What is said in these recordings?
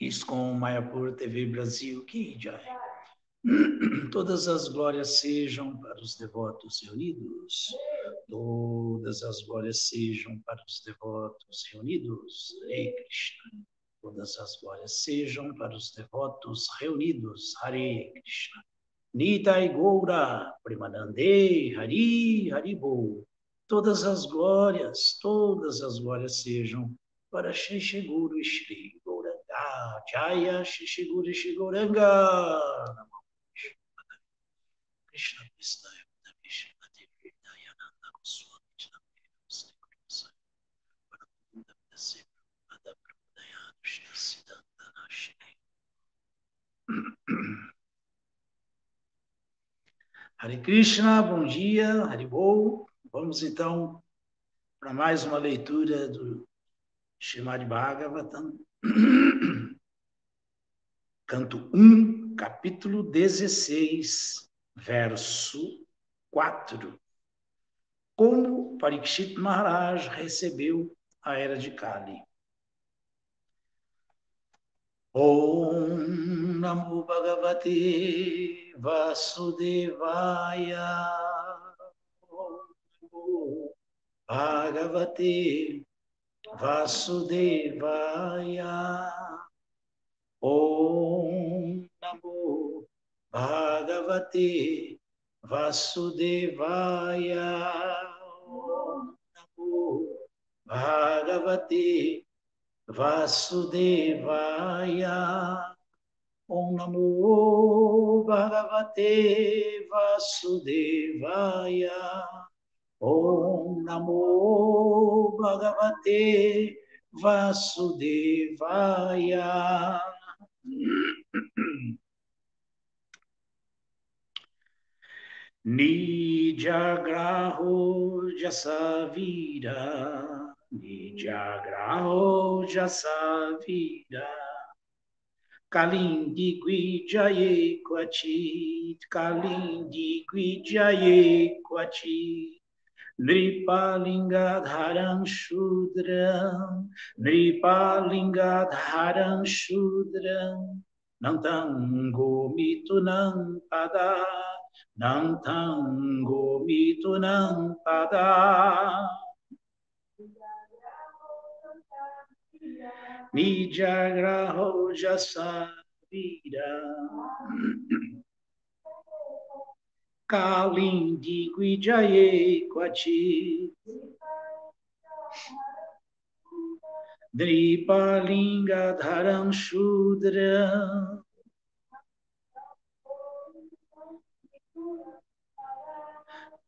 ISKCON Mayapur TV Brasil, Ki Jai. Todas as glórias sejam para os devotos reunidos. Todas as glórias sejam para os devotos reunidos. Hare Krishna. Todas as glórias sejam para os devotos reunidos. Hare Krishna. Nitai Goura, Premanande, Hari, Haribol. Todas as glórias sejam para Shri Guru e Shri Gauranga. Jaya Shri Guru e Shri Gauranga. Krishna Krishna Krishna Dayananda Goswami Krishna Hare Krishna, bom dia, Haribol. Vamos então para mais uma leitura do Srimad Bhagavatam, canto 1, capítulo 16, verso 4. Como Parikshit Maharaj recebeu a era de Kali. Om Namo Bhagavate Vasudevaya. Om Namo Bhagavate Vasudevaya. Om Namo Bhagavate Vasudevaya. Om Namo Bhagavate Vasudevaya. Om Namo Bhagavate Vasudevaya. Om Namo Bhagavate Vasudevaya. Nijagraho Jasavira. Nijagraho Jasavira. Kalindi Gwijaye Kwachit. Kalindi Gwijaye Kwachit. Nripalingadharam Shudram. Nripalingadharam Shudram. Nantango mitunam pada. Nantango mitunam pada. Nijagraho Jasavira. Kalindi Gwijaye Kwachit. Dripalingadharam Shudram.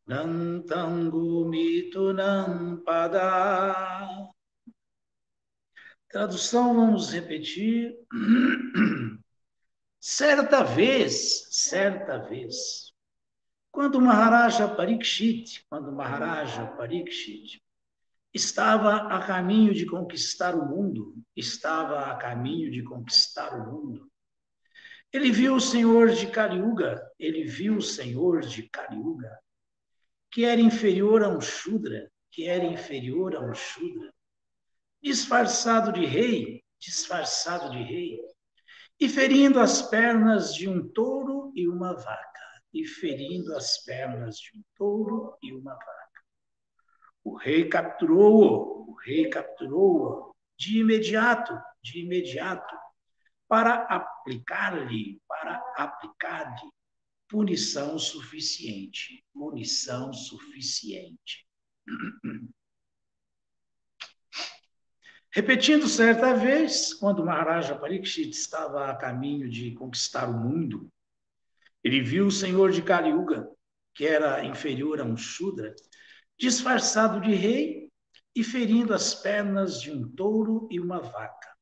Nantango mitunam pada. Tradução, vamos repetir. Certa vez, quando Maharaja Parikshit estava a caminho de conquistar o mundo, ele viu o Senhor de Kali Yuga, que era inferior a um Shudra, disfarçado de rei, e ferindo as pernas de um touro e uma vaca. O rei capturou-o de imediato, para aplicar-lhe punição suficiente. Repetindo certa vez, quando Maharaja Parikshit estava a caminho de conquistar o mundo, ele viu o Senhor de Kali Yuga, que era inferior a um Shudra, disfarçado de rei e ferindo as pernas de um touro e uma vaca.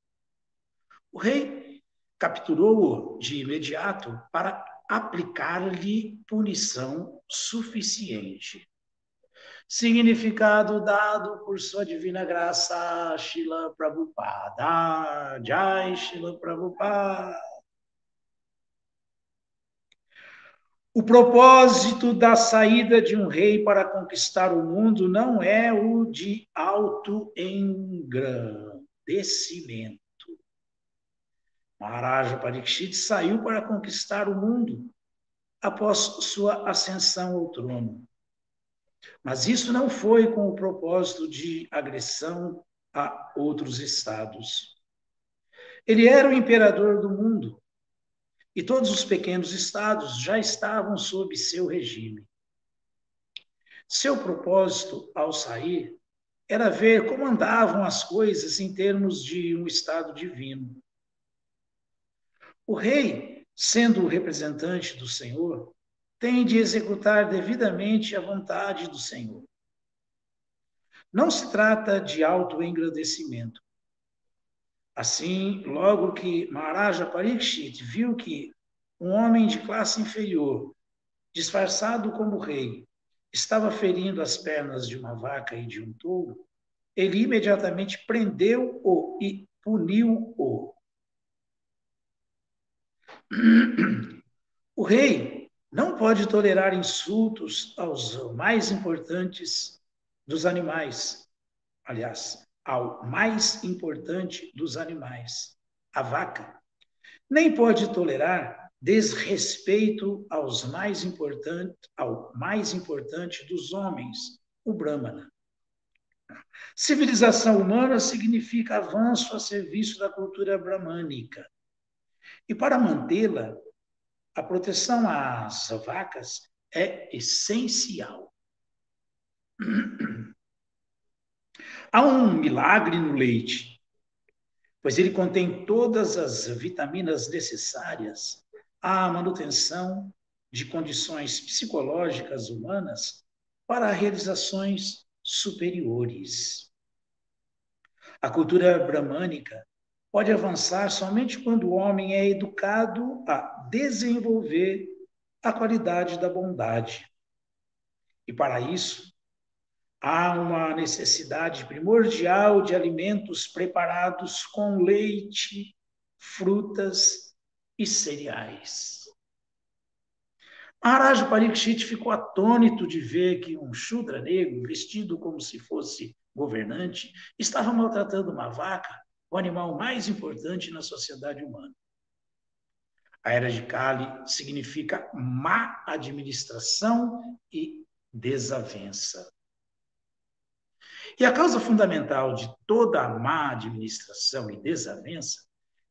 O rei capturou-o de imediato para aplicar-lhe punição suficiente. Significado dado por sua divina graça, Srila Prabhupada. Jai Srila Prabhupada. O propósito da saída de um rei para conquistar o mundo não é o de autoengrandecimento. Maharaja Parikshit saiu para conquistar o mundo após sua ascensão ao trono. Mas isso não foi com o propósito de agressão a outros estados. Ele era o imperador do mundo e todos os pequenos estados já estavam sob seu regime. Seu propósito ao sair era ver como andavam as coisas em termos de um estado divino. O rei, sendo o representante do Senhor, tem de executar devidamente a vontade do Senhor. Não se trata de autoengrandecimento. Assim, logo que Maharaja Parikshit viu que um homem de classe inferior, disfarçado como rei, estava ferindo as pernas de uma vaca e de um touro, ele imediatamente prendeu-o e puniu-o. O rei não pode tolerar insultos aos mais importantes dos animais. Aliás, ao mais importante dos animais, a vaca. Nem pode tolerar desrespeito ao mais importante dos homens, o Brahmana. Civilização humana significa avanço a serviço da cultura bramânica. E para mantê-la, a proteção às vacas é essencial. Há um milagre no leite, pois ele contém todas as vitaminas necessárias à manutenção de condições psicológicas humanas para realizações superiores. A cultura bramânica pode avançar somente quando o homem é educado a desenvolver a qualidade da bondade. E para isso, há uma necessidade primordial de alimentos preparados com leite, frutas e cereais. Maharaja Parikshit ficou atônito de ver que um Shudra negro, vestido como se fosse governante, estava maltratando uma vaca, o animal mais importante na sociedade humana. A era de Kali significa má administração e desavença. E a causa fundamental de toda a má administração e desavença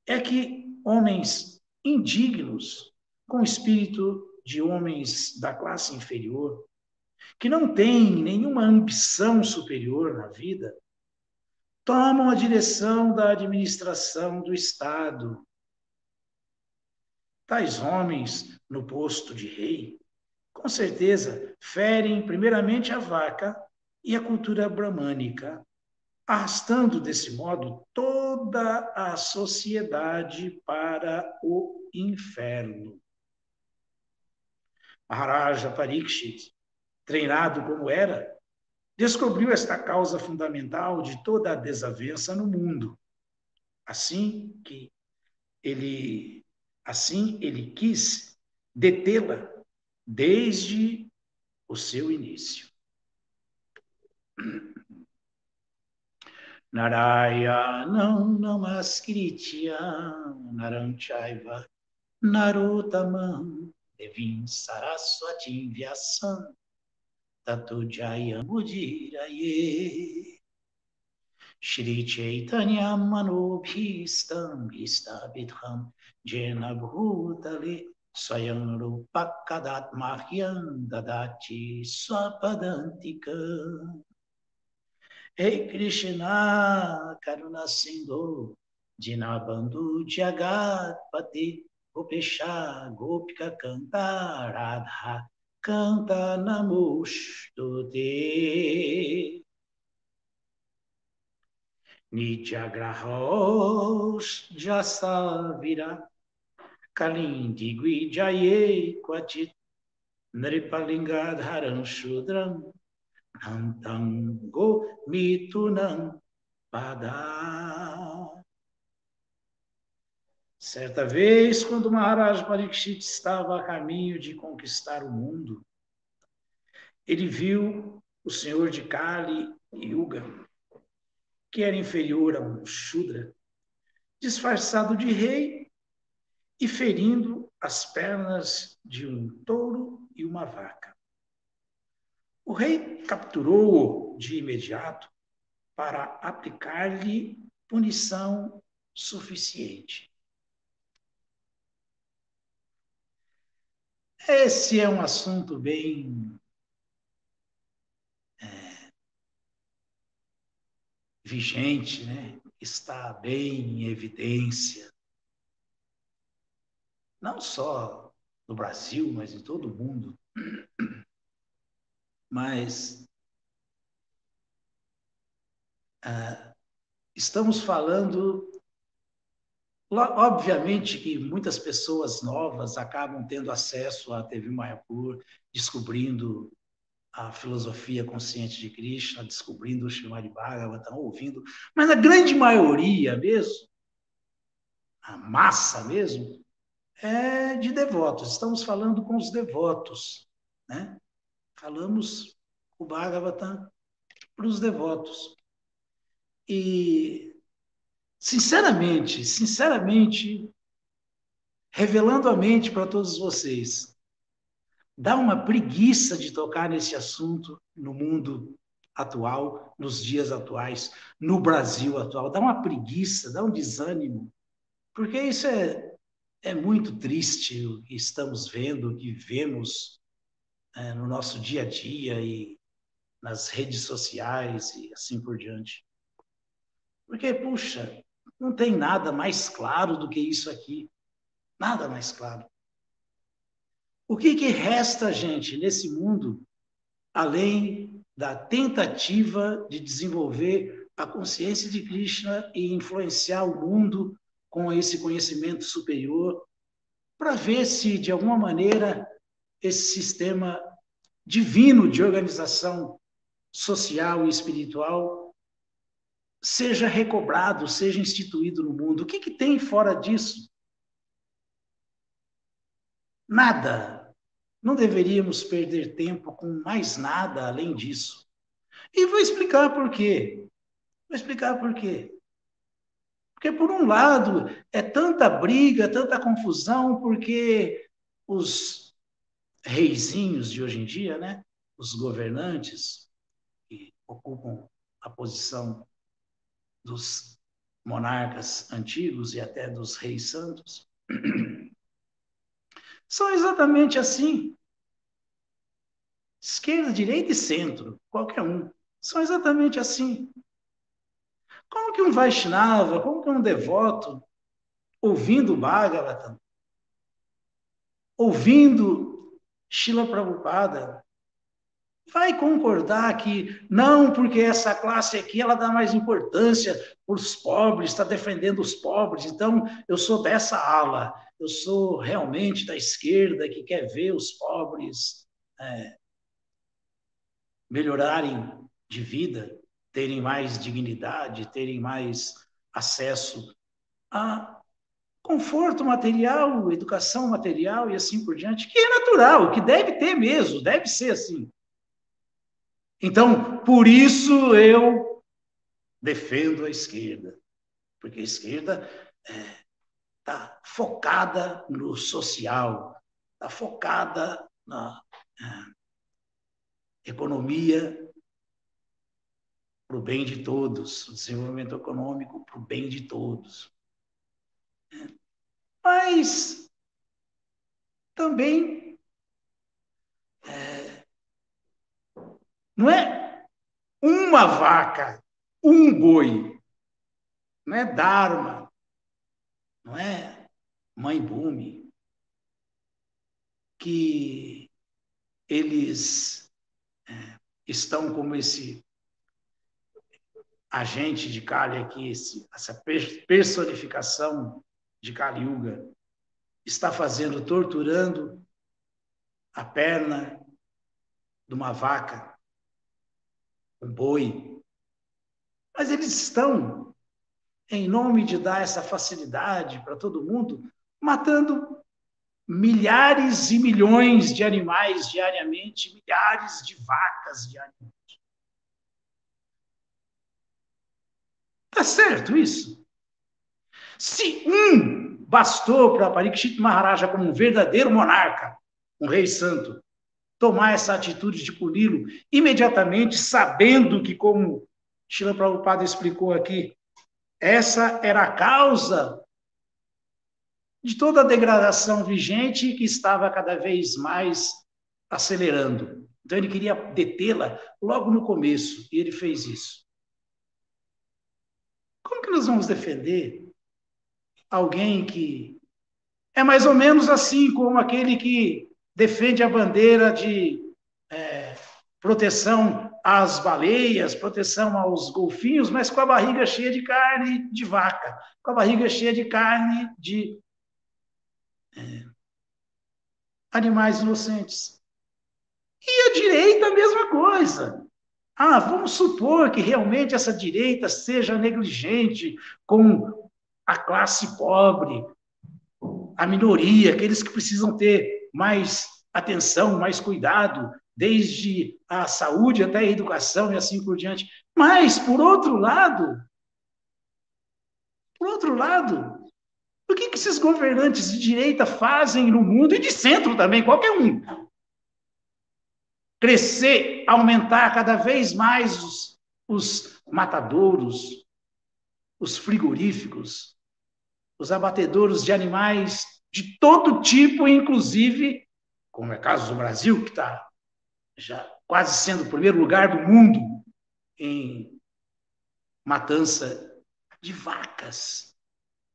é que homens indignos, com espírito de homens da classe inferior, que não têm nenhuma ambição superior na vida, tomam a direção da administração do Estado. Tais homens, no posto de rei, com certeza ferem primeiramente a vaca e a cultura bramânica, arrastando desse modo toda a sociedade para o inferno. Maharaja Parikshit, treinado como era, descobriu esta causa fundamental de toda a desavença no mundo. Assim ele quis detê-la desde o seu início. Narayanam namaskritya naram chaiva narottamam devim saraswatim vyasam tato jayam udiraye. Shri Chaitanya Manobhistam Istabidham Jena Bhutale Swayam Rupakadat Mahyam Dadati Swapadantika. Hey Krishna Karuna Sindhu Dinabandhu Jagat Pati Gopesha Gopika Canta Radha Canta Namostute. Nityagrahos Jasavira Kalindi Gwijaye Kwatit Nripalingadharam Shudram Nantango Mitunam Pada. Certa vez, quando Maharaj Parikshit estava a caminho de conquistar o mundo, ele viu o senhor de Kali Yuga, que era inferior a um Shudra, disfarçado de rei e ferindo as pernas de um touro e uma vaca. O rei capturou-o de imediato para aplicar-lhe punição suficiente. Esse é um assunto bem vigente, né? Está bem em evidência, não só no Brasil, mas em todo o mundo. Mas estamos falando, obviamente que muitas pessoas novas acabam tendo acesso à TV Mayapur, descobrindo a filosofia consciente de Krishna, descobrindo o Srimad Bhagavatam, ouvindo, mas a grande maioria mesmo, a massa mesmo, é de devotos. Estamos falando com os devotos, né? Falamos o Bhagavatam para os devotos. E, sinceramente, revelando a mente para todos vocês, dá uma preguiça de tocar nesse assunto no mundo atual, nos dias atuais, no Brasil atual. Dá uma preguiça, dá um desânimo, porque isso é muito triste o que estamos vendo, o que vemos no nosso dia a dia e nas redes sociais e assim por diante. Porque, puxa, não tem nada mais claro do que isso aqui. Nada mais claro. O que resta, gente, nesse mundo, além da tentativa de desenvolver a consciência de Krishna e influenciar o mundo com esse conhecimento superior, para ver se, de alguma maneira, esse sistema divino de organização social e espiritual seja recobrado, seja instituído no mundo. O que tem fora disso? Nada. Não deveríamos perder tempo com mais nada além disso. E vou explicar por quê. Vou explicar por quê. Porque, por um lado, é tanta briga, tanta confusão, porque os reizinhos de hoje em dia, né? Os governantes que ocupam a posição dos monarcas antigos e até dos reis santos, são exatamente assim. Esquerda, direita e centro, qualquer um. São exatamente assim. Como que um Vaishnava, como que um devoto, ouvindo Bhagavatam, ouvindo Srila Prabhupada, vai concordar que não, porque essa classe aqui ela dá mais importância para os pobres, está defendendo os pobres, então eu sou dessa ala, eu sou realmente da esquerda que quer ver os pobres melhorarem de vida, terem mais dignidade, terem mais acesso a conforto material, educação material e assim por diante, que é natural, que deve ter mesmo, deve ser assim. Então, por isso eu defendo a esquerda, porque a esquerda está focada no social, está focada na economia para o bem de todos, o desenvolvimento econômico para o bem de todos. Mas também não é uma vaca, um boi, não é Dharma, não é Mãe Bhumi, que eles estão como esse agente de Kali aqui, essa personificação de Kali Yuga, está fazendo, torturando a perna de uma vaca, um boi. Mas eles estão, em nome de dar essa facilidade para todo mundo, matando milhares e milhões de animais diariamente, milhares de vacas diariamente. Tá certo isso? Se um bastou para Parikshit Maharaja, como um verdadeiro monarca, um rei santo, tomar essa atitude de puni-lo imediatamente, sabendo que, como Srila Prabhupada explicou aqui, essa era a causa de toda a degradação vigente que estava cada vez mais acelerando. Então, ele queria detê-la logo no começo, e ele fez isso. Como que nós vamos defender alguém que é mais ou menos assim como aquele que defende a bandeira de proteção às baleias, proteção aos golfinhos, mas com a barriga cheia de carne de vaca, com a barriga cheia de carne de animais inocentes. E a direita, a mesma coisa. Ah, vamos supor que realmente essa direita seja negligente com a classe pobre, a minoria, aqueles que precisam ter mais atenção, mais cuidado, desde a saúde até a educação e assim por diante. Mas, por outro lado, o que esses governantes de direita fazem no mundo e de centro também, qualquer um? Crescer, aumentar cada vez mais os matadouros, os frigoríficos, os abatedouros de animais de todo tipo, inclusive, como é o caso do Brasil, que está já quase sendo o primeiro lugar do mundo em matança de vacas,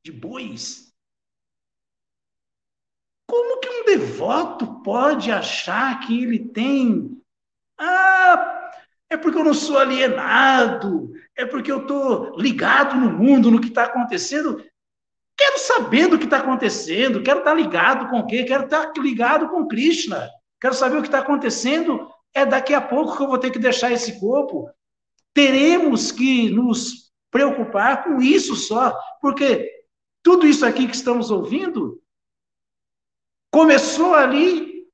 de bois. Como que um devoto pode achar que ele tem... Ah, é porque eu não sou alienado, é porque eu estou ligado no mundo, no que está acontecendo. Quero saber do que está acontecendo, quero estar ligado com o quê? Quero estar ligado com Krishna. Quero saber o que está acontecendo. É daqui a pouco que eu vou ter que deixar esse corpo. Teremos que nos preocupar com isso só, porque tudo isso aqui que estamos ouvindo começou ali,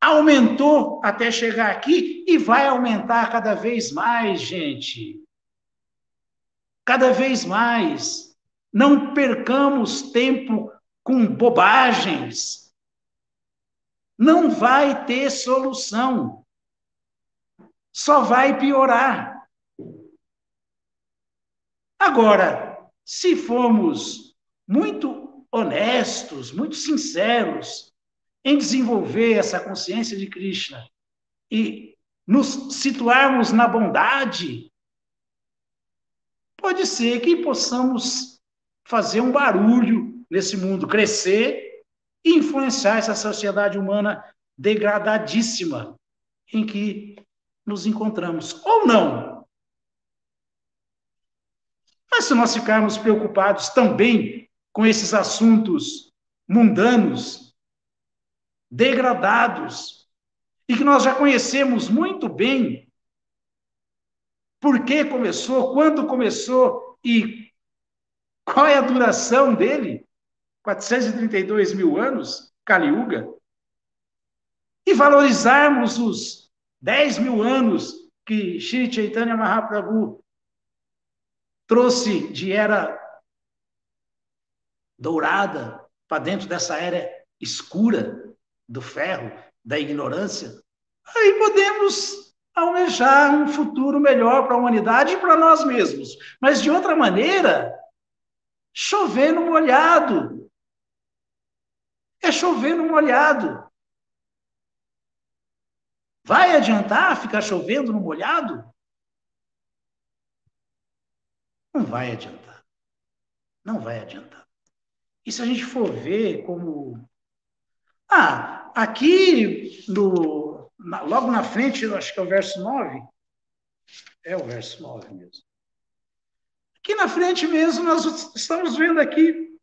aumentou até chegar aqui e vai aumentar cada vez mais, gente. Cada vez mais. Não percamos tempo com bobagens. Não vai ter solução. Só vai piorar. Agora, se formos muito honestos, muito sinceros em desenvolver essa consciência de Krishna e nos situarmos na bondade, pode ser que possamos fazer um barulho nesse mundo, crescer e influenciar essa sociedade humana degradadíssima em que nos encontramos. Ou não. Mas se nós ficarmos preocupados também com esses assuntos mundanos, degradados, e que nós já conhecemos muito bem por que começou, quando começou e qual é a duração dele, 432 mil anos, Kali Yuga, e valorizarmos os 10 mil anos que Shri Chaitanya Mahaprabhu trouxe de era dourada para dentro dessa era escura do ferro, da ignorância, aí podemos almejar um futuro melhor para a humanidade e para nós mesmos. Mas, de outra maneira, chover no molhado. É chover no molhado. Vai adiantar ficar chovendo no molhado? Não vai adiantar. Não vai adiantar. E se a gente for ver como... aqui, logo na frente, acho que é o verso 9. É o verso 9 mesmo. Aqui na frente mesmo, nós estamos vendo aqui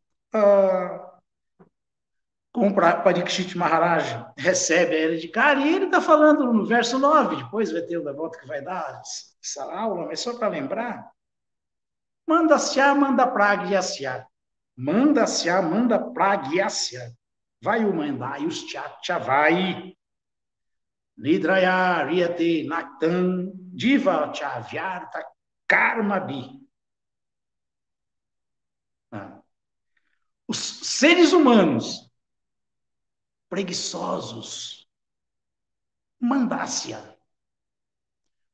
como Parikshit Maharaj recebe a era de cara, e ele está falando no verso 9, depois vai ter o devoto que vai dar essa aula, mas só para lembrar, manda-se-á, manda pragyasya, manda-se-á, manda pragyasya, vai o mandayus vai, nidraya riyate naktam, diva chavyarta karmabi. seres humanos preguiçosos, mandácia.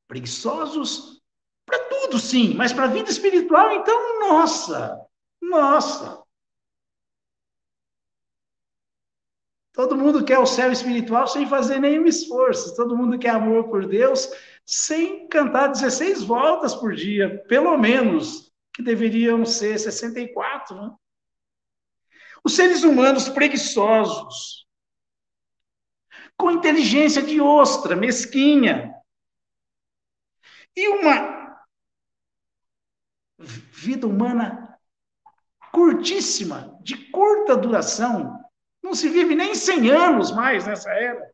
Preguiçosos para tudo, sim, mas para a vida espiritual, então, nossa. Todo mundo quer o céu espiritual sem fazer nenhum esforço. Todo mundo quer amor por Deus sem cantar 16 voltas por dia, pelo menos, que deveriam ser 64, né? Os seres humanos preguiçosos, com inteligência de ostra, mesquinha, e uma vida humana curtíssima, de curta duração. Não se vive nem 100 anos mais nessa era.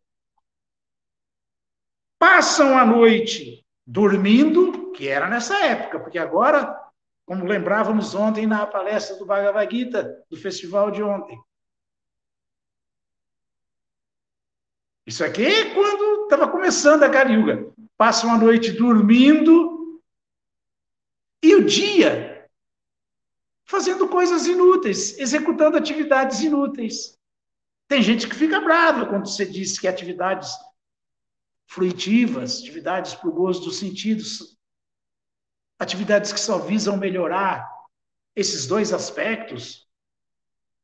Passam a noite dormindo, que era nessa época, porque agora, como lembrávamos ontem na palestra do Bhagavad Gita, do festival de ontem. Isso aqui é quando estava começando a Kali Yuga. Passam a noite dormindo e o dia fazendo coisas inúteis, executando atividades inúteis. Tem gente que fica brava quando você diz que atividades fruitivas, atividades para o gozo dos sentidos, atividades que só visam melhorar esses dois aspectos,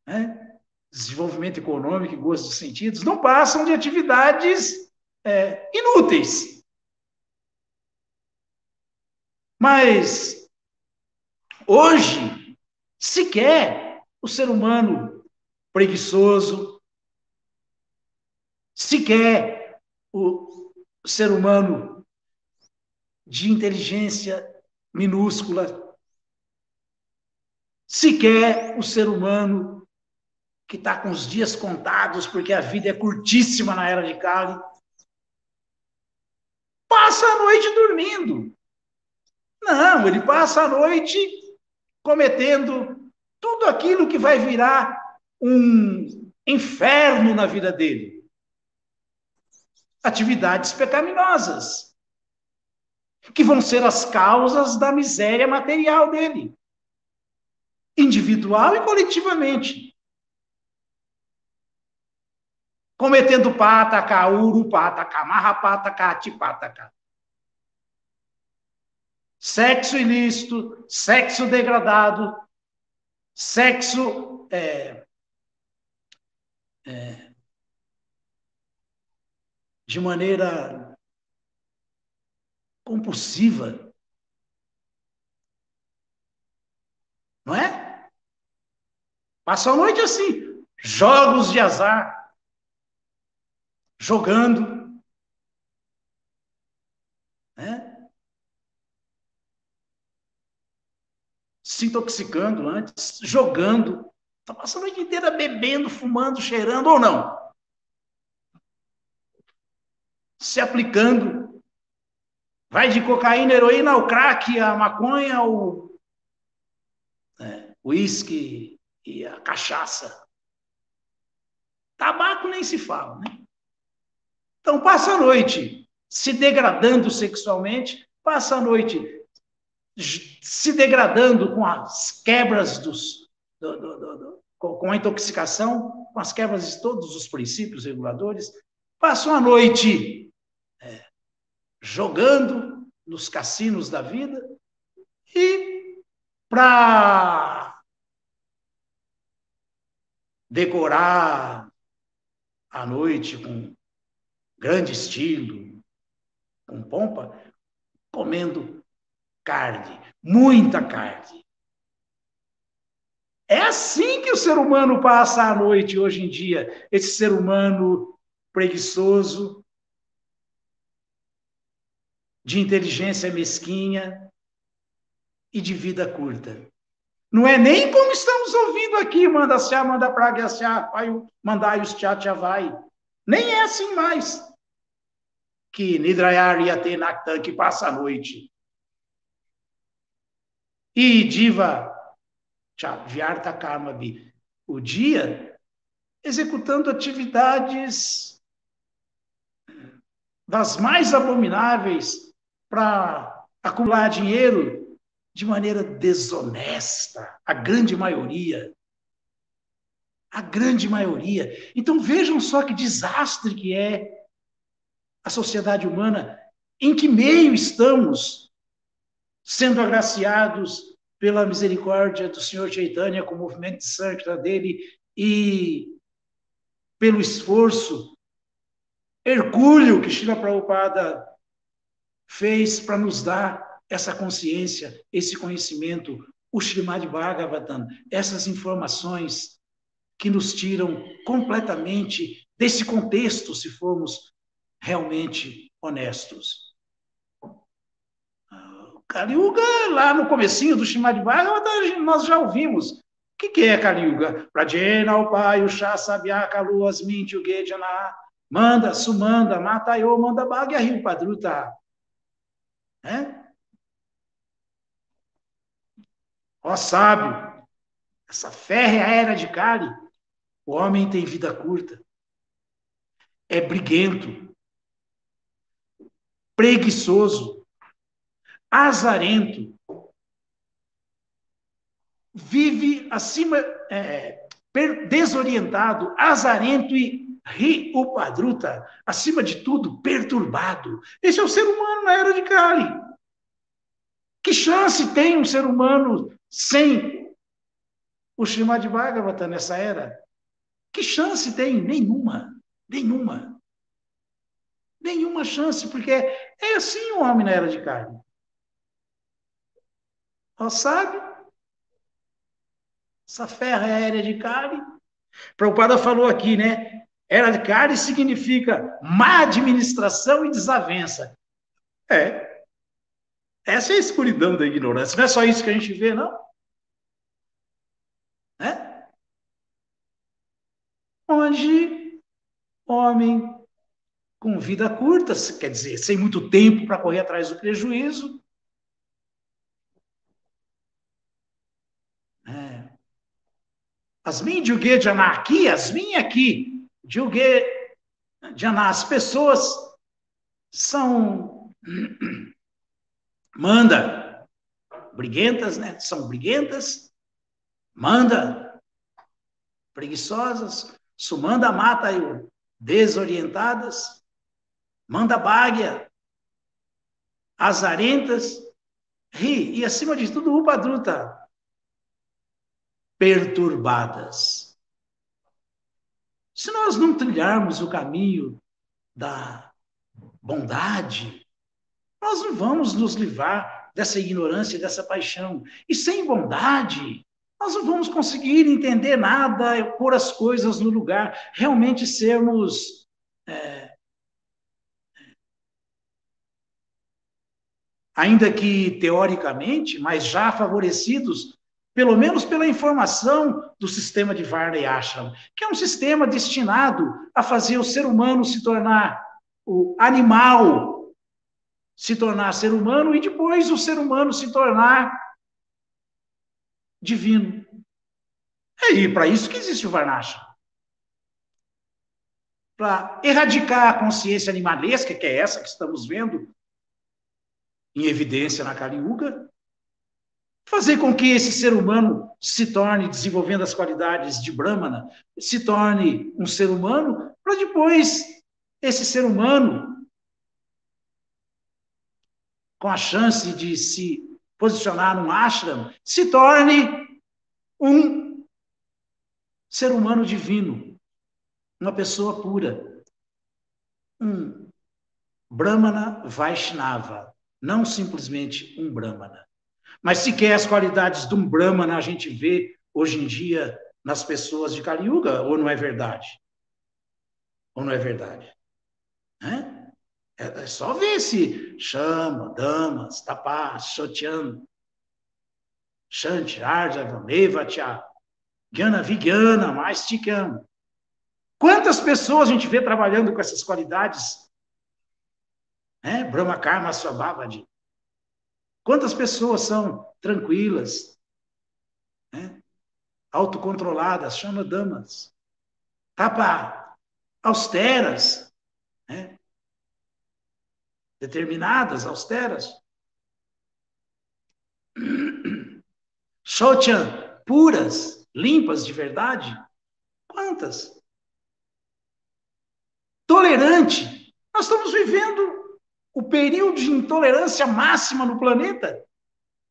né? Desenvolvimento econômico e gozo dos sentidos, não passam de atividades inúteis. Mas hoje, sequer o ser humano preguiçoso, sequer o ser humano de inteligência minúscula, sequer o ser humano que está com os dias contados, porque a vida é curtíssima na era de Kali, passa a noite dormindo. Não, ele passa a noite cometendo tudo aquilo que vai virar um inferno na vida dele. Atividades pecaminosas, que vão ser as causas da miséria material dele, individual e coletivamente. Cometendo pátaka, urupátaka, mahapátaka, atipátaka. Sexo ilícito, sexo degradado, sexo de maneira compulsiva. Não é? Passa a noite assim, jogos de azar, jogando, né? Se intoxicando antes, jogando, está passando a noite inteira bebendo, fumando, cheirando ou não. Se aplicando, vai de cocaína, heroína, ao crack, a maconha, ao uísque e a cachaça. Tabaco nem se fala, né? Então passa a noite se degradando sexualmente, passa a noite se degradando com as quebras com a intoxicação, com as quebras de todos os princípios reguladores, passam a noite jogando nos cassinos da vida e para decorar a noite com grande estilo, com pompa, comendo carne, muita carne. É assim que o ser humano passa a noite hoje em dia, esse ser humano preguiçoso, de inteligência mesquinha e de vida curta. Não é nem como estamos ouvindo aqui, manda se manda praga se mandai os tchatcha vai. Nem é assim mais. Que Nidrayar Yate Naktan, que passa a noite. E Diva Vyarta Karmabi, o dia, executando atividades das mais abomináveis para acumular dinheiro de maneira desonesta, a grande maioria. A grande maioria. Então vejam só que desastre que é a sociedade humana, em que meio estamos sendo agraciados pela misericórdia do Senhor Chaitanya, com o movimento de Sankirtan dele e pelo esforço hercúleo que Srila Prabhupada fez para nos dar essa consciência, esse conhecimento, o Srimad Bhagavatam, essas informações que nos tiram completamente desse contexto, se formos realmente honestos. Kali Yuga, lá no comecinho do Srimad Bhagavatam, nós já ouvimos. O que é Kali Yuga? Prajena, o pai, o chá, sabiá, kalu, asmin, yuge, jana, manda, sumanda, matayo, manda, bhagya, rio, padruta. Ó sábio, essa férrea era de Kali, o homem tem vida curta, é briguento, preguiçoso, azarento, vive acima, desorientado, azarento e upadruta, acima de tudo, perturbado. Esse é o ser humano na era de Kali. Que chance tem um ser humano sem o Srimad Bhagavatam nessa era? Que chance tem? Nenhuma. Nenhuma. Nenhuma chance, porque é assim o homem na era de Kali. Ó, sabe? Essa ferra aérea de Kali. Prabhupada falou aqui, né? Era de Kali significa má administração e desavença. Essa é a escuridão da ignorância. Não é só isso que a gente vê, não? Né? Onde homem com vida curta, quer dizer, sem muito tempo para correr atrás do prejuízo, Asmin Juge Jana aqui, Asmin aqui, Juge Jana, as pessoas são manda, briguentas, né? São briguentas, manda, preguiçosas, sumanda mata desorientadas, manda báguia, azarentas, ri, e acima de tudo, upadruta, perturbadas. Se nós não trilharmos o caminho da bondade, nós não vamos nos livrar dessa ignorância, dessa paixão. E sem bondade, nós não vamos conseguir entender nada, pôr as coisas no lugar, realmente sermos ainda que teoricamente, mas já favorecidos, pelo menos pela informação do sistema de Varna e Ashram, que é um sistema destinado a fazer o ser humano se tornar o animal, se tornar ser humano, e depois o ser humano se tornar divino. E para isso que existe o Varnashram. Para erradicar a consciência animalesca, que é essa que estamos vendo em evidência na Kali Yuga, fazer com que esse ser humano se torne, desenvolvendo as qualidades de Brahmana, se torne um ser humano, para depois esse ser humano, com a chance de se posicionar num ashram, se torne um ser humano divino, uma pessoa pura, um Brahmana Vaishnava, não simplesmente um Brahmana. Mas sequer as qualidades de um Brahmana a gente vê hoje em dia nas pessoas de Kali Yuga, ou não é verdade? Ou não é verdade? É só ver se Shama, Damas, Tapas, Shotyan, Shanti, Arjava, Mevatya, Gyana, Vigyana, Maistikam. Quantas pessoas a gente vê trabalhando com essas qualidades? Brahma Karma Swabhavadi. Quantas pessoas são tranquilas, autocontroladas, chama damas, tapa, austeras, determinadas, austeras. Shochan, puras, limpas de verdade. Quantas? Tolerante. Nós estamos vivendo o período de intolerância máxima no planeta.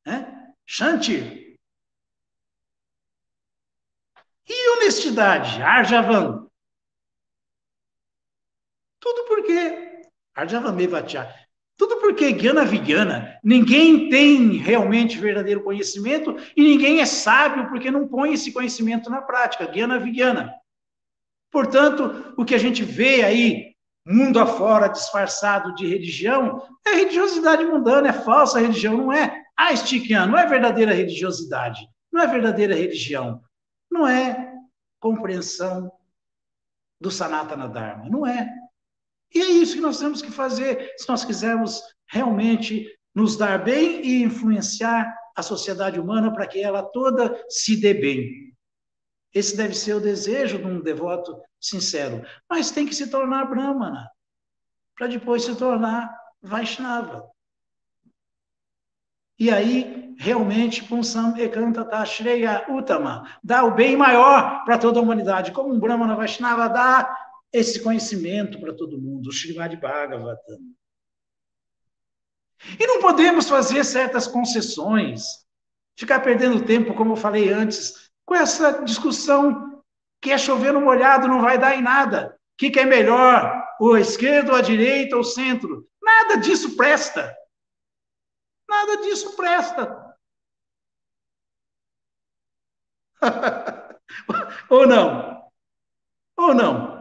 Né? Shanti. E honestidade? Arjavan. Tudo porque Arjavan Mevacha. Tudo porque Gyana Vigyana, ninguém tem realmente verdadeiro conhecimento e ninguém é sábio porque não põe esse conhecimento na prática. Gyana Vigyana. Portanto, o que a gente vê aí, mundo afora, disfarçado de religião, é religiosidade mundana, é falsa religião, não é Aistikian, não é verdadeira religiosidade, não é verdadeira religião, não é compreensão do Sanatana Dharma, não é. E é isso que nós temos que fazer se nós quisermos realmente nos dar bem e influenciar a sociedade humana para que ela toda se dê bem. Esse deve ser o desejo de um devoto sincero. Mas tem que se tornar Brahmana, para depois se tornar Vaishnava. E aí, realmente, Punsam Ekanta Tashreya Uttama, dá o bem maior para toda a humanidade. Como um Brahmana Vaishnava dá esse conhecimento para todo mundo, o Srimad Bhagavatam. E não podemos fazer certas concessões, ficar perdendo tempo, como eu falei antes, com essa discussão que é chover no molhado, não vai dar em nada. O que é melhor? O esquerdo, a direita ou o centro? Nada disso presta. Nada disso presta. Ou não? Ou não?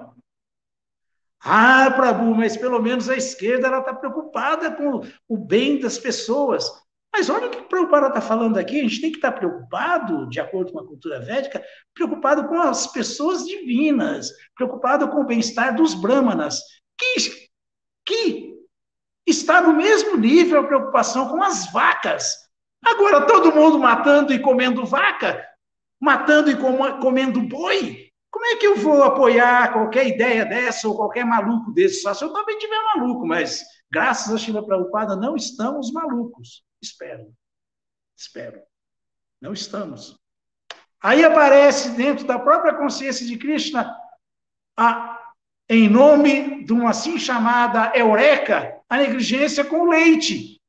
Ah, Prabhu, mas pelo menos a esquerda ela está preocupada com o bem das pessoas. Mas olha o que o Prabhupada está falando aqui, a gente tem que estar preocupado, de acordo com a cultura védica, preocupado com as pessoas divinas, preocupado com o bem-estar dos brahmanas, que está no mesmo nível a preocupação com as vacas. Agora, todo mundo matando e comendo vaca, matando e comendo boi, como é que eu vou apoiar qualquer ideia dessa ou qualquer maluco desse? Só se eu também tiver maluco, mas graças a Srila Prabhupada não estamos malucos. Espero. Não estamos. Aí aparece dentro da própria consciência de Krishna, em nome de uma assim chamada eureka, a negligência com o leite.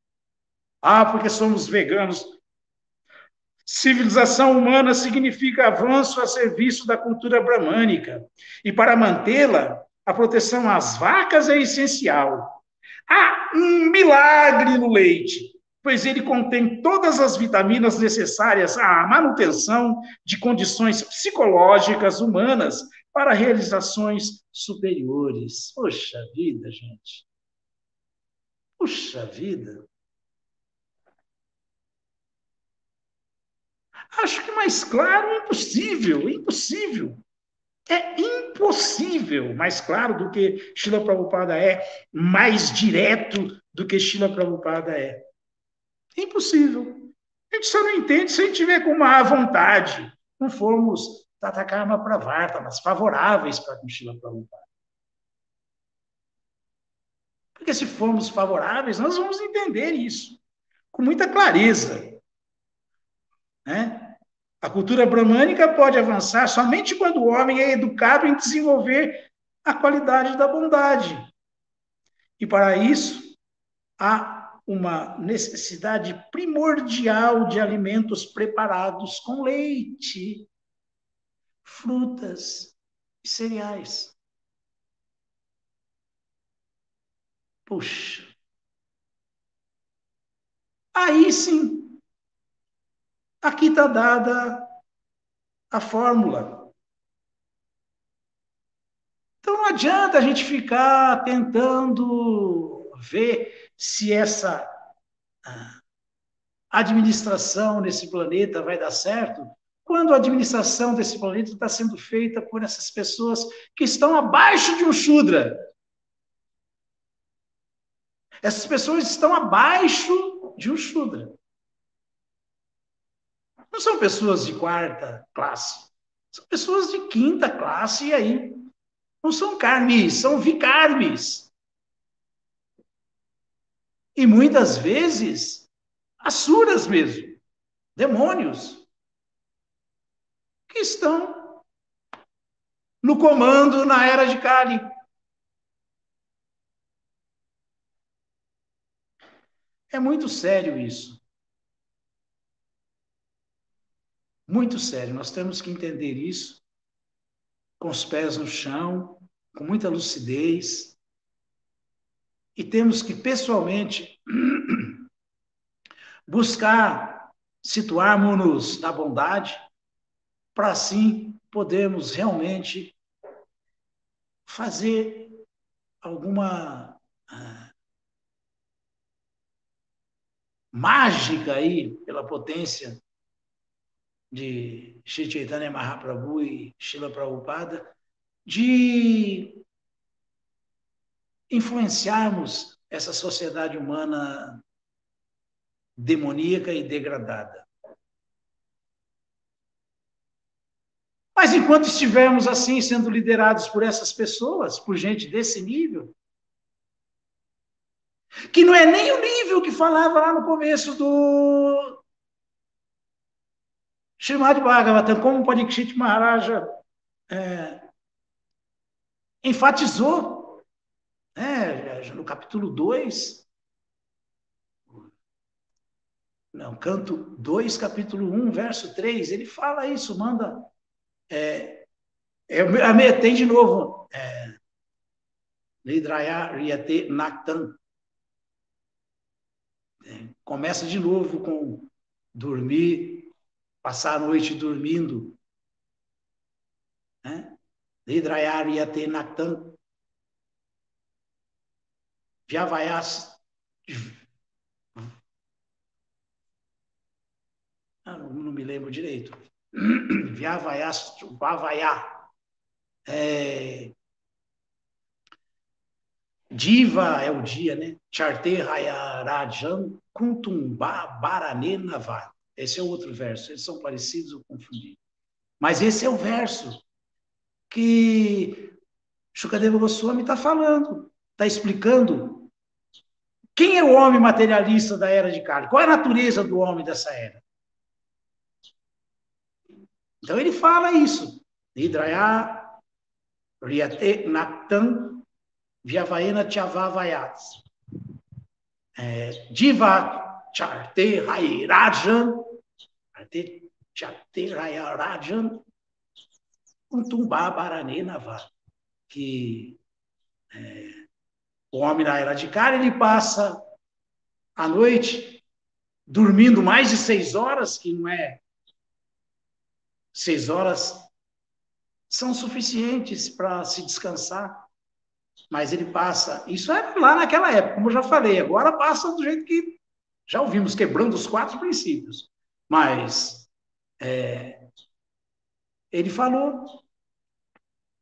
Ah, porque somos veganos. Civilização humana significa avanço a serviço da cultura bramânica. E para mantê-la, a proteção às vacas é essencial. Há um milagre no leite, pois ele contém todas as vitaminas necessárias à manutenção de condições psicológicas humanas para realizações superiores. Poxa vida, gente. Puxa vida. Acho que mais claro é impossível, impossível. É impossível mais claro do que Srila Prabhupada é, mais direto do que Srila Prabhupada é. É impossível. A gente só não entende se a gente tiver com má vontade, não formos Tatakarma Pravarta, mas favoráveis para com Srila Prabhupada. Porque se formos favoráveis, nós vamos entender isso com muita clareza. Né? A cultura bramânica pode avançar somente quando o homem é educado em desenvolver a qualidade da bondade. E para isso, há uma necessidade primordial de alimentos preparados com leite, frutas e cereais. Puxa. Aí sim, aqui está dada a fórmula. Então não adianta a gente ficar tentando ver se essa administração nesse planeta vai dar certo, quando a administração desse planeta está sendo feita por essas pessoas que estão abaixo de um Shudra. Essas pessoas estão abaixo de um Shudra. Não são pessoas de quarta classe, são pessoas de quinta classe, e aí não são karmis, são vikarmis. E muitas vezes, asuras mesmo, demônios, que estão no comando na era de Kali. É muito sério isso. Muito sério. Nós temos que entender isso com os pés no chão, com muita lucidez. E temos que, pessoalmente, buscar situarmos-nos na bondade, para assim podermos realmente fazer alguma mágica aí, pela potência de Sri Chaitanya Mahaprabhu e Srila Prabhupada, de influenciarmos essa sociedade humana demoníaca e degradada. Mas enquanto estivermos assim, sendo liderados por essas pessoas, por gente desse nível, que não é nem o nível que falava lá no começo do Srimad Bhagavatam, como o Parikshit Maharaja enfatizou, no capítulo 2, não, canto 2, capítulo 1, verso 3, ele fala isso, manda, tem de novo, Lidraya Riyate Naktan, começa de novo com dormir, passar a noite dormindo, Lidraya Riyate Naktan, Vyavayas, não me lembro direito, Vyavayas, Vavaya, Diva é o dia, né? Charte Rayarajan Kuntumba Baranenava. Esse é o outro verso. Eles são parecidos ou confundidos. Mas esse é o verso que Shukadeva Goswami está falando, está explicando quem é o homem materialista da era de Kali, qual é a natureza do homem dessa era. Então ele fala isso. Nidraya Riyate Naktan Vyavaena Chavavayats. Diva Charte Rairajan, Charte Rairajan, Untumbá Baranenava, que o homem da era de Kali, ele passa a noite dormindo mais de 6 horas, que não é 6 horas são suficientes para se descansar, mas ele passa, isso é lá naquela época, como eu já falei, agora passa do jeito que já ouvimos, quebrando os 4 princípios, mas ele falou,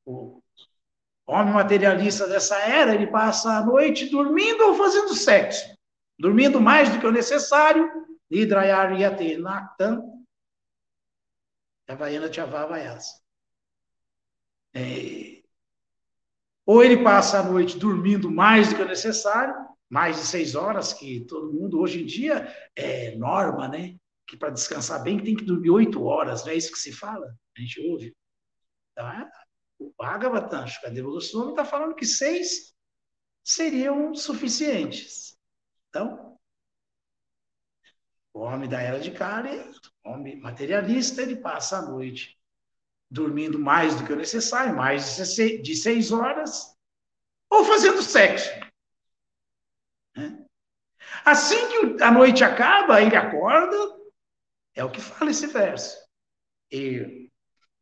o homem materialista dessa era, ele passa a noite dormindo ou fazendo sexo, dormindo mais do que o necessário, Hidrayar Yate Naktan, Yavayana Chavavayas. Ou ele passa a noite dormindo mais do que o necessário, mais de 6 horas, que todo mundo hoje em dia é norma, né? Que para descansar bem tem que dormir 8 horas, não é isso que se fala? A gente ouve. Então, o Bhagavatam, Shukadeva Goswami está falando que 6 seriam suficientes. Então, o homem da era de Kali, o homem materialista, ele passa a noite dormindo mais do que o necessário, mais de 6 horas, ou fazendo sexo. Assim que a noite acaba, ele acorda, é o que fala esse verso. E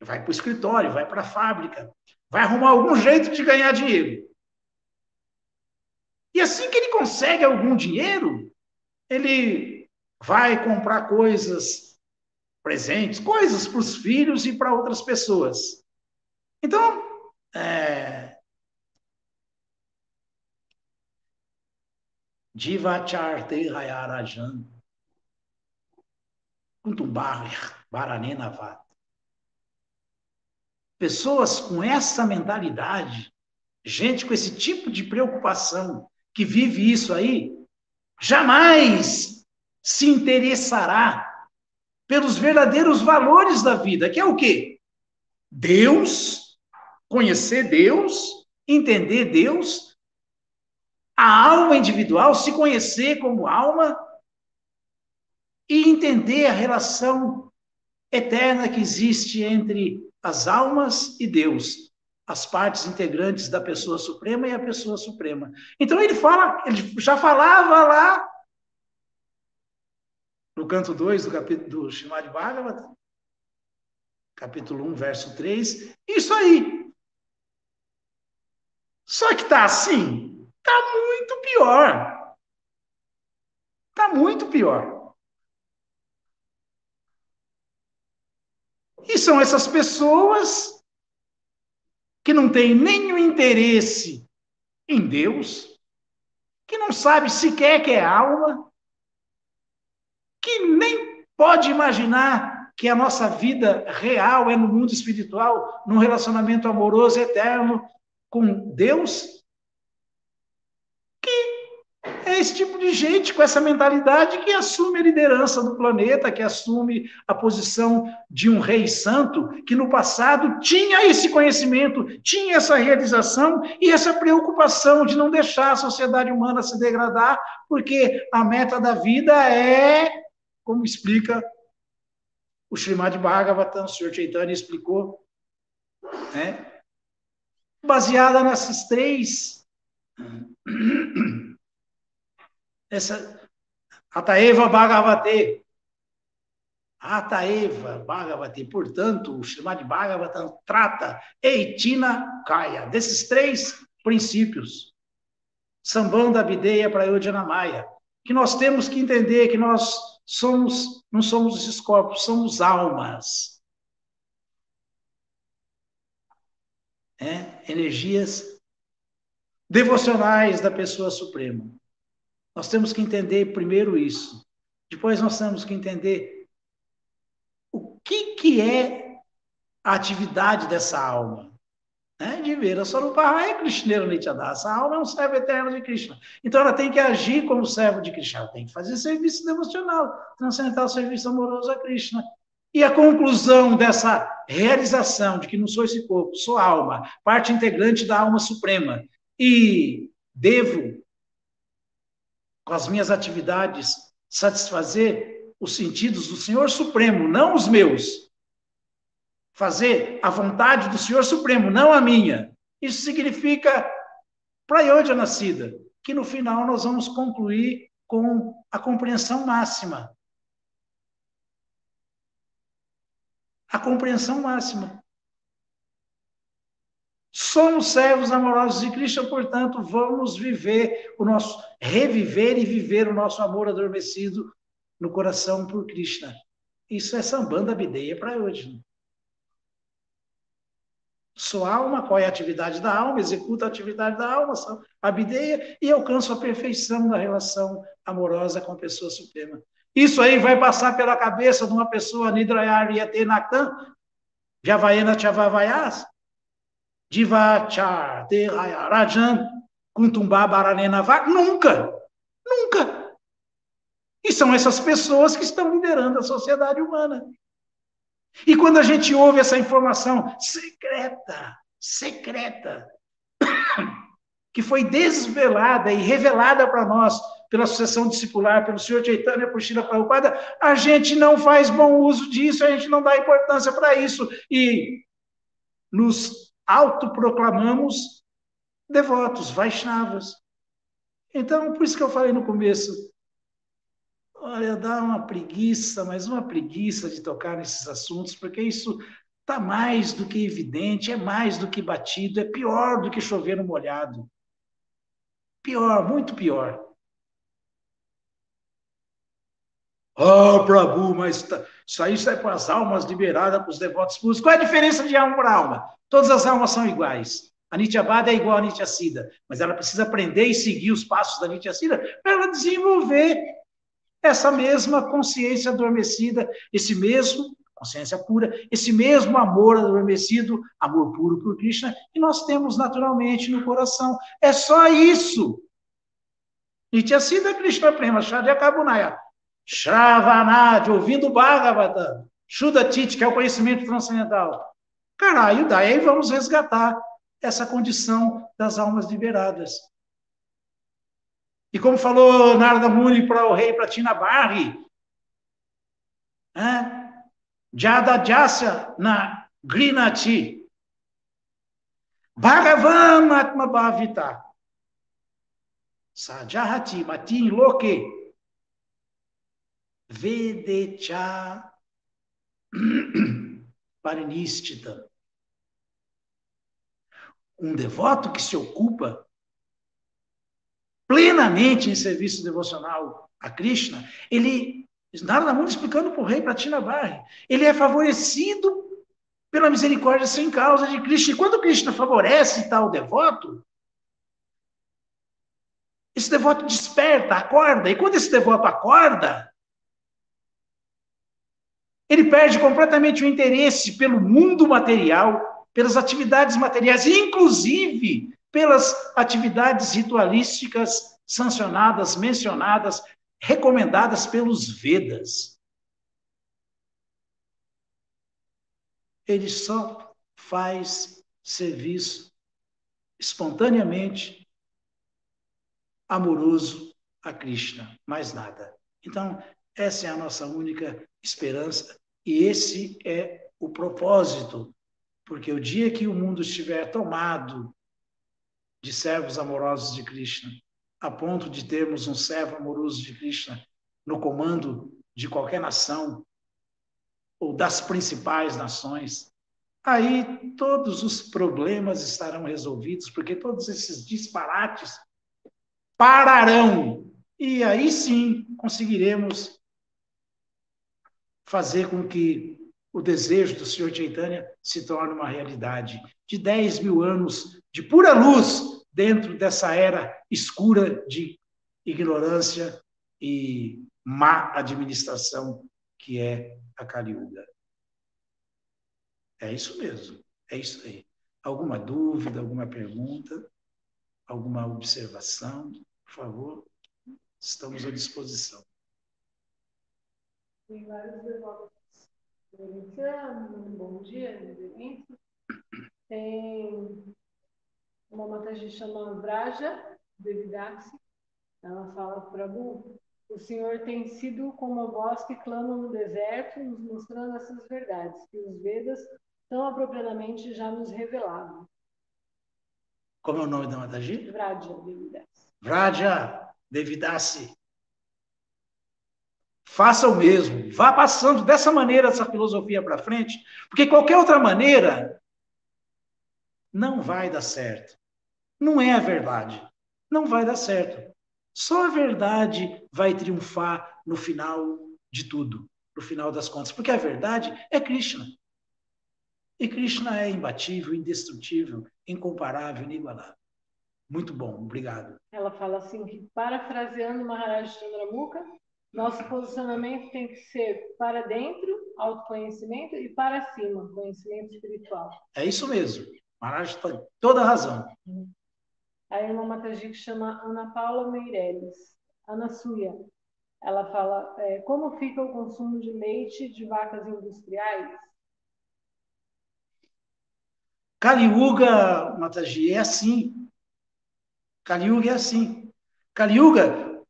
vai para o escritório, vai para a fábrica, vai arrumar algum jeito de ganhar dinheiro. E assim que ele consegue algum dinheiro, ele vai comprar coisas, presentes, coisas para os filhos e para outras pessoas. Então, Diva Charte Rayarajan, Kuntumbar Baranenava. Pessoas com essa mentalidade, gente com esse tipo de preocupação, que vive isso aí, jamais se interessará pelos verdadeiros valores da vida, que é o quê? Deus, conhecer Deus, entender Deus, a alma individual, se conhecer como alma e entender a relação eterna que existe entre as almas e Deus, as partes integrantes da pessoa suprema e a pessoa suprema. Então ele já falava lá no canto 2 do capítulo do Srimad Bhagavatam, capítulo 1, verso 3, isso aí. Só que tá assim, tá muito pior. Tá muito pior. E são essas pessoas que não têm nenhum interesse em Deus, que não sabe sequer que é alma, que nem pode imaginar que a nossa vida real é no mundo espiritual, num relacionamento amoroso eterno com Deus. É esse tipo de gente com essa mentalidade que assume a liderança do planeta, que assume a posição de um rei santo, que no passado tinha esse conhecimento, tinha essa realização e essa preocupação de não deixar a sociedade humana se degradar, porque a meta da vida é, como explica o Srimad Bhagavatam, o Sr. Chaitanya explicou, né? Baseada nessas três, essa Ataeva Bhagavate, Ataeva Bhagavate, portanto, o Srimad Bhagavatam trata Eitina Kaya, desses três princípios, Sambandha, Videya, Prayojana Maya, que nós temos que entender que nós não somos esses corpos, somos almas, energias devocionais da pessoa suprema. Nós temos que entender primeiro isso. Depois nós temos que entender o que é a atividade dessa alma. De ver a Sarupahaya Krishna Nityada. Essa alma é um servo eterno de Krishna. Então ela tem que agir como servo de Krishna. Ela tem que fazer serviço devocional, transcendental serviço amoroso a Krishna. E a conclusão dessa realização de que não sou esse corpo, sou alma, parte integrante da alma suprema, e devo, com as minhas atividades, satisfazer os sentidos do Senhor Supremo, não os meus. Fazer a vontade do Senhor Supremo, não a minha. Isso significa Prayojana Siddha, que no final nós vamos concluir com a compreensão máxima. A compreensão máxima. Somos servos amorosos de Krishna, portanto, vamos reviver e viver o nosso amor adormecido no coração por Krishna. Isso é Sambandha Videya Prayojana. Sou alma, qual é a atividade da alma? Executo a atividade da alma, a videia, e alcanço a perfeição da relação amorosa com a pessoa suprema. Isso aí vai passar pela cabeça de uma pessoa Nidrayari Yatenaktam, Javayana Chavavayas, Divachar, Deraya, Rajan, Kuntumba Baranena Vak. Nunca! Nunca! E são essas pessoas que estão liderando a sociedade humana. E quando a gente ouve essa informação secreta, que foi desvelada e revelada para nós pela Associação Discipular, pelo Sr. Chaitanya, por Srila Prabhupada, a gente não faz bom uso disso, a gente não dá importância para isso e nos autoproclamamos devotos, Vaishnavas. Então, por isso que eu falei no começo, olha, dá uma preguiça, mas uma preguiça de tocar nesses assuntos, porque isso está mais do que evidente, é mais do que batido, é pior do que chover no molhado. Pior, muito pior. Prabhu, mas isso aí sai para as almas liberadas, para os devotos puros. Qual é a diferença de alma para alma? Todas as almas são iguais. A Nityabhada é igual a Nityasiddha, mas ela precisa aprender e seguir os passos da Nityasiddha para ela desenvolver essa mesma consciência adormecida, esse mesmo, consciência pura, esse mesmo amor adormecido, amor puro por Krishna, que nós temos naturalmente no coração. É só isso. Nityasiddha Krishna Prema, Shadhyakabunaya, Shravanad, ouvindo o Bhagavatam, Shuddha Titi, que é o conhecimento transcendental. Caralho, daí vamos resgatar essa condição das almas liberadas. E como falou Narada Muni para o rei Pratinabarri, Jada Jasya na Grinati, Bhagavan Atma Bhavita, Sajahati Mati Loke, Vedecha Parinistita. Um devoto que se ocupa plenamente em serviço devocional a Krishna, ele, Narada Muni explicando para o rei Pratinabarri, ele é favorecido pela misericórdia sem causa de Krishna. E quando Krishna favorece tal devoto, esse devoto desperta, acorda. E quando esse devoto acorda, ele perde completamente o interesse pelo mundo material, pelas atividades materiais, inclusive pelas atividades ritualísticas sancionadas, mencionadas, recomendadas pelos Vedas. Ele só faz serviço espontaneamente amoroso a Krishna, mais nada. Então, essa é a nossa única esperança e esse é o propósito, porque o dia que o mundo estiver tomado de servos amorosos de Krishna, a ponto de termos um servo amoroso de Krishna no comando de qualquer nação ou das principais nações, aí todos os problemas estarão resolvidos, porque todos esses disparates pararão. E aí sim conseguiremos fazer com que o desejo do Senhor Chaitanya se torne uma realidade. De 10 mil anos de pura luz dentro dessa era escura de ignorância e má administração que é a Kali Yuga. É isso mesmo, é isso aí. Alguma dúvida, alguma pergunta, alguma observação, por favor, estamos à disposição. Tem vários devotos iniciando, bom dia, tem uma mataji chamada Vraja Devidasi, ela fala para Prabhu, o Senhor tem sido como a voz que clama no deserto, nos mostrando essas verdades, que os Vedas tão apropriadamente já nos revelaram. Como é o nome da mataji? Vraja Devidasi. Vraja Devidasi. Faça o mesmo. Vá passando dessa maneira essa filosofia para frente, porque qualquer outra maneira não vai dar certo. Não é a verdade. Não vai dar certo. Só a verdade vai triunfar no final de tudo, no final das contas, porque a verdade é Krishna. E Krishna é imbatível, indestrutível, incomparável, inigualável. Muito bom, obrigado. Ela fala assim que, parafraseando Maharaj Chandramukha, nosso posicionamento tem que ser para dentro, autoconhecimento, e para cima, conhecimento espiritual. É isso mesmo. Maharaj tem toda a razão. Aí uma mataji que chama Ana Paula Meirelles, Ana Suya. Ela fala, como fica o consumo de leite de vacas industriais? Kali Yuga, Mataji, é assim. Kali Yuga é assim. Kali Yuga,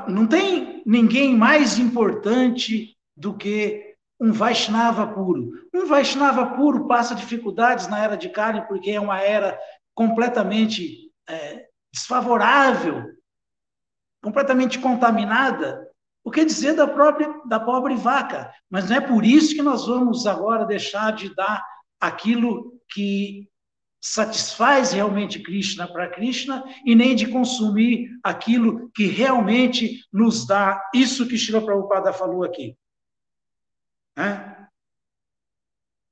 não tem ninguém mais importante do que um Vaishnava puro. Um Vaishnava puro passa dificuldades na era de Kali, porque é uma era completamente desfavorável, completamente contaminada. O que dizer da pobre vaca? Mas não é por isso que nós vamos agora deixar de dar aquilo que satisfaz realmente Krishna para Krishna e nem de consumir aquilo que realmente nos dá isso que Srila Prabhupada falou aqui.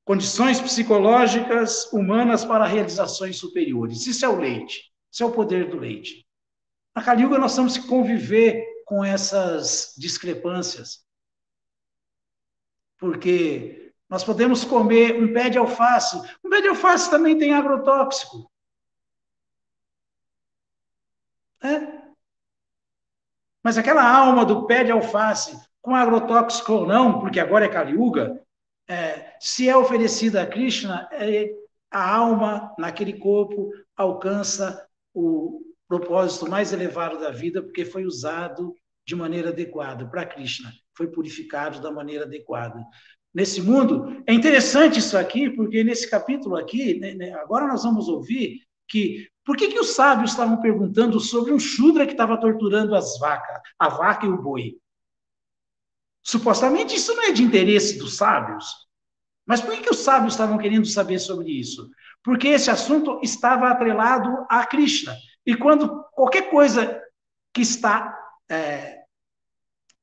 Condições psicológicas humanas para realizações superiores. Isso é o leite. Isso é o poder do leite. Na Kali Yuga nós temos que conviver com essas discrepâncias. Porque nós podemos comer um pé de alface. Um pé de alface também tem agrotóxico. Mas aquela alma do pé de alface, com agrotóxico ou não, porque agora é Kali Yuga, se é oferecida a Krishna, a alma naquele corpo alcança o propósito mais elevado da vida, porque foi usado de maneira adequada para Krishna, foi purificado da maneira adequada. Nesse mundo, é interessante isso aqui, porque nesse capítulo aqui, né, agora nós vamos ouvir que por que os sábios estavam perguntando sobre um Shudra que estava torturando as vacas, a vaca e o boi. Supostamente isso não é de interesse dos sábios. Mas por que os sábios estavam querendo saber sobre isso? Porque esse assunto estava atrelado a Krishna. E quando qualquer coisa que está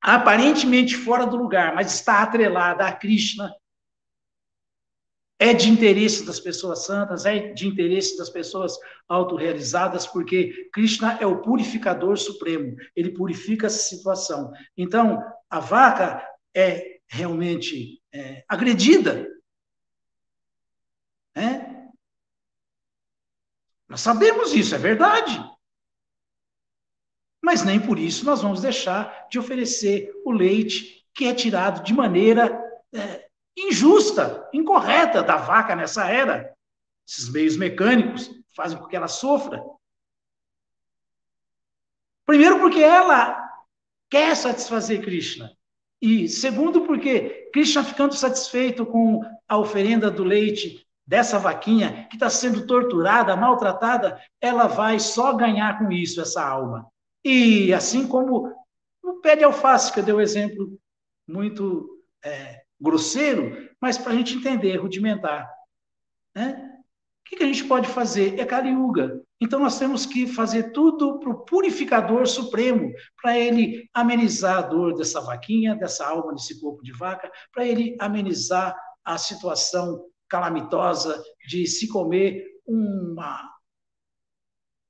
aparentemente fora do lugar, mas está atrelada a Krishna, é de interesse das pessoas santas, é de interesse das pessoas autorrealizadas, porque Krishna é o purificador supremo, ele purifica essa situação. Então, a vaca é realmente agredida. Nós sabemos isso, é verdade. Mas nem por isso nós vamos deixar de oferecer o leite que é tirado de maneira injusta, incorreta da vaca nessa era. Esses meios mecânicos fazem com que ela sofra. Primeiro, porque ela quer satisfazer Krishna. E segundo, porque Krishna, ficando satisfeito com a oferenda do leite dessa vaquinha, que está sendo torturada, maltratada, ela vai só ganhar com isso, essa alma. E assim como o pé de alface, que eu dei um exemplo muito grosseiro, mas para a gente entender, rudimentar. Né? O que a gente pode fazer? É Kali Yuga. Então, nós temos que fazer tudo para o purificador supremo, para ele amenizar a dor dessa vaquinha, dessa alma, desse corpo de vaca, para ele amenizar a situação calamitosa de se comer uma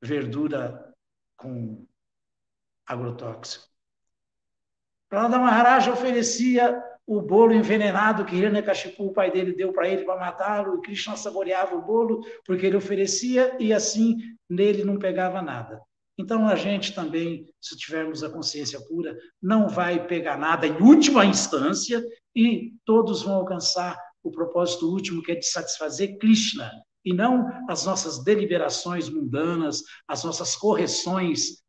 verdura com agrotóxico. Prahlada Maharaja oferecia o bolo envenenado que Hiranyakashipu, o pai dele, deu para ele para matá-lo, e Krishna saboreava o bolo porque ele oferecia e assim nele não pegava nada. Então a gente também, se tivermos a consciência pura, não vai pegar nada em última instância e todos vão alcançar o propósito último, que é de satisfazer Krishna, e não as nossas deliberações mundanas, as nossas correções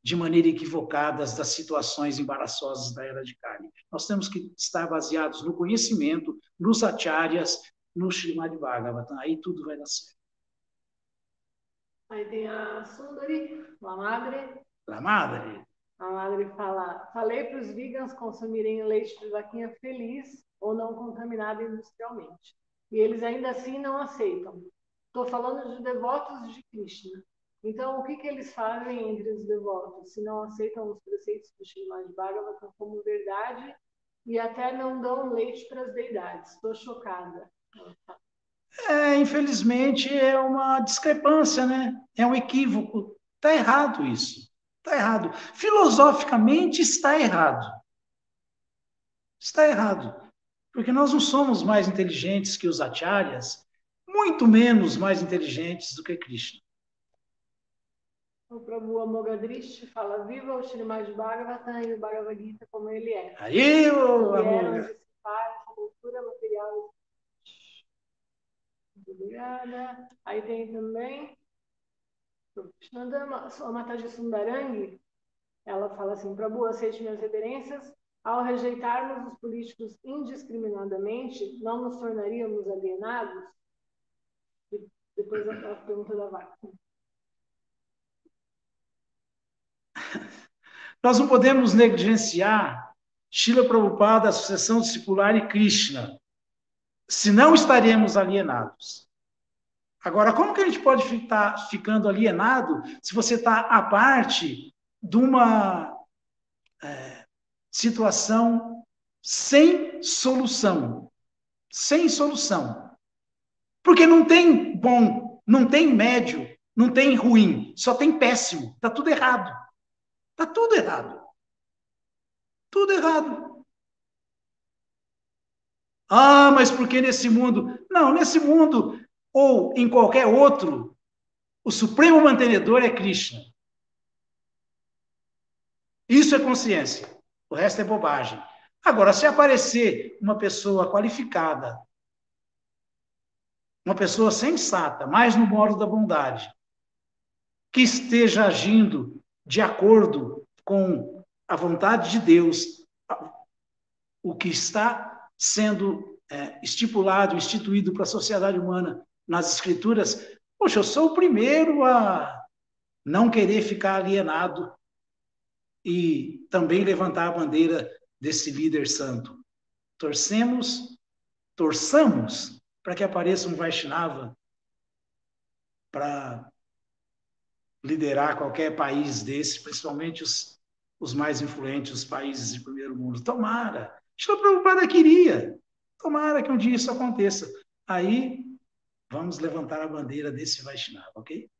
de maneira equivocadas das situações embaraçosas da era de Kali. Nós temos que estar baseados no conhecimento, nos acharyas, no Srimad Bhagavatam. Aí tudo vai dar certo. Aí tem a Sundari, La Madre. La Madre. A Madre fala: falei para os vegans consumirem leite de vaquinha feliz ou não contaminado industrialmente. E eles ainda assim não aceitam. Estou falando de devotos de Krishna. Então, o que eles fazem entre os devotos? Se não aceitam os preceitos do Srimad Bhagavatam como verdade e até não dão leite para as deidades. Estou chocada. Infelizmente, é uma discrepância, né? É um equívoco. Está errado isso. Está errado. Filosoficamente, está errado. Está errado. Porque nós não somos mais inteligentes que os acharyas, muito menos mais inteligentes do que Krishna. O Prabhu Amogadrish fala: viva o Srimad Bhagavatam e o Bhagavad Gita como ele é. Aí, vieram dissipar essa cultura material. Muito obrigada. Aí tem também a Mataji Sundarangi. Ela fala assim: Prabhu, aceite minhas reverências. Ao rejeitarmos os políticos indiscriminadamente, não nos tornaríamos alienados? E depois a pergunta da vaca. Nós não podemos negligenciar Srila Prabhupada, a sucessão discipular e Krishna, senão estaremos alienados. Agora, como que a gente pode estar ficando alienado se você está à parte de uma situação sem solução? Sem solução. Porque não tem bom, não tem médio, não tem ruim, só tem péssimo. Está tudo errado. Está tudo errado. Tudo errado. Ah, mas por que nesse mundo? Não, nesse mundo, ou em qualquer outro, o supremo mantenedor é Krishna. Isso é consciência. O resto é bobagem. Agora, se aparecer uma pessoa qualificada, uma pessoa sensata, mais no modo da bondade, que esteja agindo de acordo com a vontade de Deus, o que está sendo estipulado, instituído para a sociedade humana nas Escrituras, poxa, eu sou o primeiro a não querer ficar alienado e também levantar a bandeira desse líder santo. Torçamos para que apareça um Vaishnava para liderar qualquer país desse, principalmente os mais influentes, os países de primeiro mundo. Tomara. Shila Prabhupada queria. Tomara que um dia isso aconteça. Aí, vamos levantar a bandeira desse Vaishnava, ok?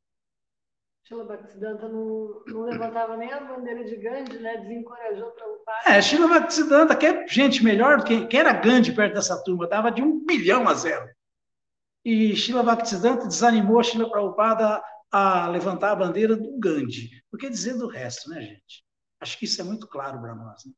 Shila Bhaktisiddhanta não levantava nem a bandeira de Gandhi, né? Desencorajou Prabhupada. Shila Bhaktisiddhanta, que é gente melhor, quem era Gandhi perto dessa turma, dava de 1 bilhão a 0. E Shila Bhaktisiddhanta desanimou Shila Prabhupada a levantar a bandeira do Gandhi. Por que dizer do resto, né, gente? Acho que isso é muito claro para nós. Né?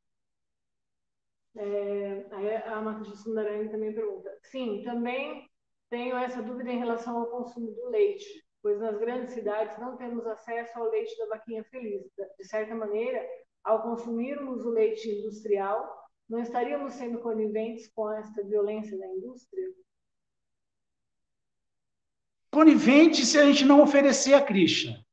Aí a Mataji Sundarani também pergunta. Sim, também tenho essa dúvida em relação ao consumo do leite, pois nas grandes cidades não temos acesso ao leite da vaquinha feliz. De certa maneira, ao consumirmos o leite industrial, não estaríamos sendo coniventes com esta violência da indústria? Conivente se a gente não oferecer a Krishna.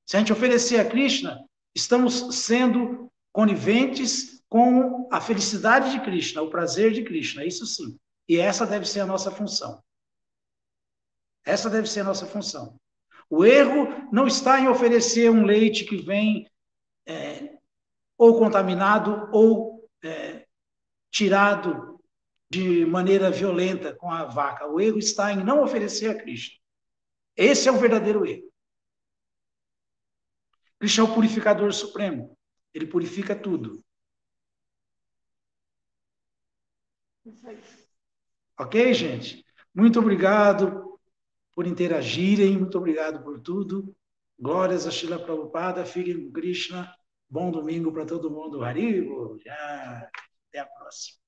Se a gente oferecer a Krishna, estamos sendo coniventes com a felicidade de Krishna, o prazer de Krishna, isso sim. E essa deve ser a nossa função. Essa deve ser a nossa função. O erro não está em oferecer um leite que vem ou contaminado ou tirado de maneira violenta com a vaca. O erro está em não oferecer a Krishna. Esse é o verdadeiro erro. Krishna é o purificador supremo. Ele purifica tudo. Ok, gente? Muito obrigado por interagirem, muito obrigado por tudo. Glórias a Srila Prabhupada, fiquem com Krishna. Bom domingo para todo mundo. Haribo. Até a próxima.